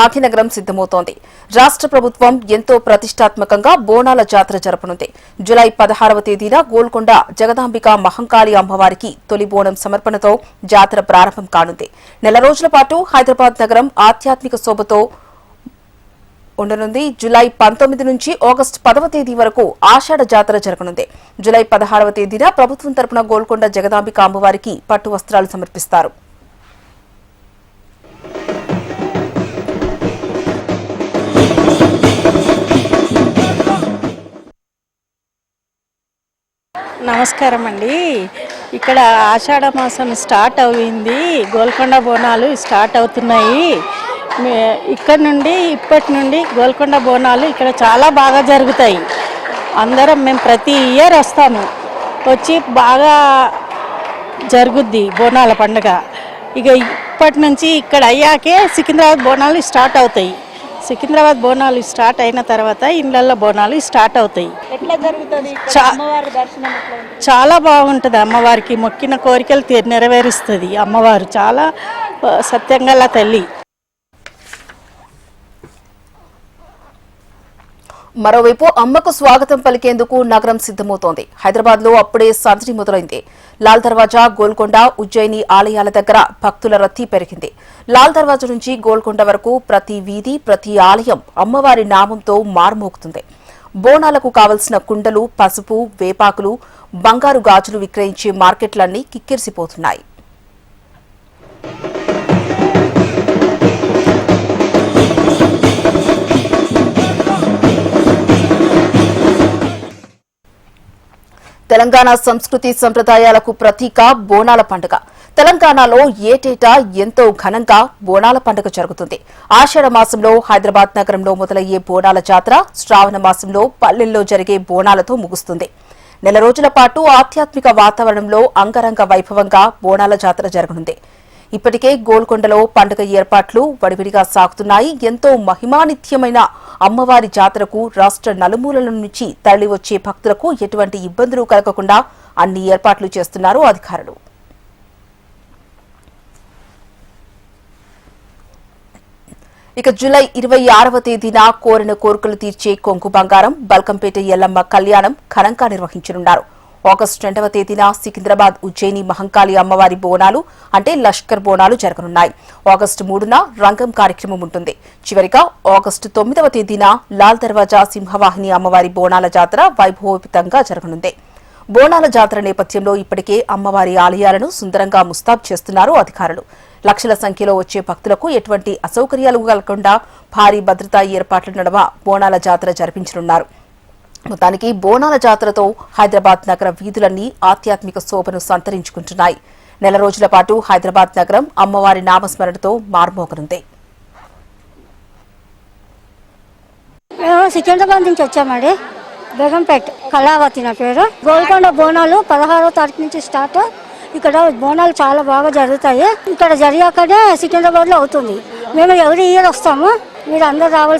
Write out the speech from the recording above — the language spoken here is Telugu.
భాగ్యనగరం సిద్ధమవుతోంది. రాష్ట్ర ప్రభుత్వం ఎంతో ప్రతిష్టాత్మకంగా బోనాల జాతర జరపనుంది. జూలై 16వ తేదీన గోల్కొండ జగదాంబిక మహంకాళి అమ్మవారికి తొలి బోనం సమర్పణతో జాతర ప్రారంభం కానుంది. నెల రోజుల పాటు హైదరాబాద్ నగరం ఆధ్యాత్మిక శోభతో ఉండనుంది. జూలై 19 నుంచి ఆగస్టు 10వ తేదీ వరకు ఆషాఢ జాతర జరగనుంది. జూలై 16వ తేదీన ప్రభుత్వం తరపున గోల్కొండ జగదాంబిక అమ్మవారికి పట్టు వస్త్రాలు సమర్పిస్తారు. నమస్కారం అండి. ఇక్కడ ఆషాఢ మాసం స్టార్ట్ అయింది. గోల్కొండ బోనాలు స్టార్ట్ అవుతున్నాయి. ఇప్పటి నుండి గోల్కొండ బోనాలు ఇక్కడ చాలా బాగా జరుగుతాయి. అందరం మేము ప్రతి ఇయర్ వస్తాము. వచ్చి బాగా జరుగుద్ది బోనాల పండుగ. ఇక ఇప్పటి నుంచి ఇక్కడ అయ్యాకే సికింద్రాబాద్ బోనాలు స్టార్ట్ అవుతాయి. సికింద్రాబాద్ బోనాలు స్టార్ట్ అయిన తర్వాత ఇండ్లల్లో బోనాలు స్టార్ట్ అవుతాయి. చాలా బాగుంటుంది. అమ్మవారికి మొక్కిన కోరికలు నెరవేరుస్తుంది. అమ్మవారు చాలా సత్యంగల తల్లి. మరోవైపు అమ్మకు స్వాగతం పలికేందుకు నగరం సిద్ధమవుతోంది. హైదరాబాద్ లో అప్పుడే సందడి మొదలైంది. లాల్ దర్వాజా, గోల్కొండ, ఉజ్జయిని ఆలయాల దగ్గర భక్తుల రద్దీ పెరిగింది. లాల్ దర్వాజా నుంచి గోల్కొండ వరకు ప్రతి వీధి, ప్రతి ఆలయం అమ్మవారి నామంతో మారుమోగుతుంది. బోనాలకు కావలసిన కుండలు, పసుపు, వేపాకులు, బంగారు గాజులు విక్రయించే మార్కెట్లన్నీ కిక్కిరిసిపోతున్నాయి. తెలంగాణ సంస్కృతి సంప్రదాయాలకు ప్రతీక బోనాల పండుగ. తెలంగాణలో ఏటేటా ఎంతో ఘనంగా బోనాల పండుగ జరుగుతుంది. ఆషాఢ మాసంలో హైదరాబాద్ నగరంలో మొదలయ్యే బోనాల జాతర శ్రావణ మాసంలో పల్లెల్లో జరిగే బోనాలతో ముగుస్తుంది. నెల రోజుల పాటు ఆధ్యాత్మిక వాతావరణంలో అంగరంగ వైభవంగా బోనాల జాతర జరగనుంది. ఇప్పటికే గోల్కొండలో పండుగ ఏర్పాట్లు వడివిడిగా సాగుతున్నాయి. ఎంతో మహిమానిత్యమైన అమ్మవారి జాతరకు రాష్ట్ర నలుమూలల నుంచి తరలివచ్చే భక్తులకు ఎటువంటి ఇబ్బందులు కలగకుండా అన్ని ఏర్పాట్లు చేస్తున్నారు అధికారులు. ఇక జూలై 26వ తేదీన కోరిన కోరికలు తీర్చే కొంగు బంగారం బల్కంపేట ఎల్లమ్మ కళ్యాణం ఘనంగా నిర్వహించనున్నారు. ఆగస్టు 2వ తేదీన సికింద్రాబాద్ ఉజ్జయిని మహంకాళి అమ్మవారి బోనాలు అంటే లష్కర్ బోనాలు జరగనున్నాయి. ఆగస్టు 3న రంగం కార్యక్రమం ఉంటుంది. చివరిగా ఆగస్టు 9వ తేదీన లాల్ దర్వాజా సింహవాహిని అమ్మవారి బోనాల జాతర వైభవోపేతంగా జరగనుంది. బోనాల జాతర నేపథ్యంలో ఇప్పటికే అమ్మవారి ఆలయాలను సుందరంగా ముస్తాబు చేస్తున్నారు అధికారులు. లక్షల సంఖ్యలో వచ్చే భక్తులకు ఎటువంటి అసౌకర్యాలు కలగకుండా భారీ భద్రతా ఏర్పాట్ల నడుమ బోనాల జాతర జరిపించనున్నారు. మొత్తానికి బోనాల జాతరతో హైదరాబాద్ నగర వీధులన్నీ ఆధ్యాత్మిక శోభను సంతరించుకుంటున్నాయి. నెల రోజుల పాటు హైదరాబాద్ నగరం అమ్మవారి నామస్మరణతో మారుమోగనుంది. సికింద్రాబాద్ నుంచి వచ్చామండి. బేగంపేట కళావతి నా పేరు. గోల్కొండ బోనాలు 16వ తారీఖు నుంచి స్టార్ట్. ఇక్కడ బోనాలు చాలా బాగా జరుగుతాయి. ఇక్కడ జరిగాకనే సికింద్రాబాద్ లో అవుతుంది. మేము ఎవరి ఇయర్ వస్తాము. మీరు అందరు రావాల్సి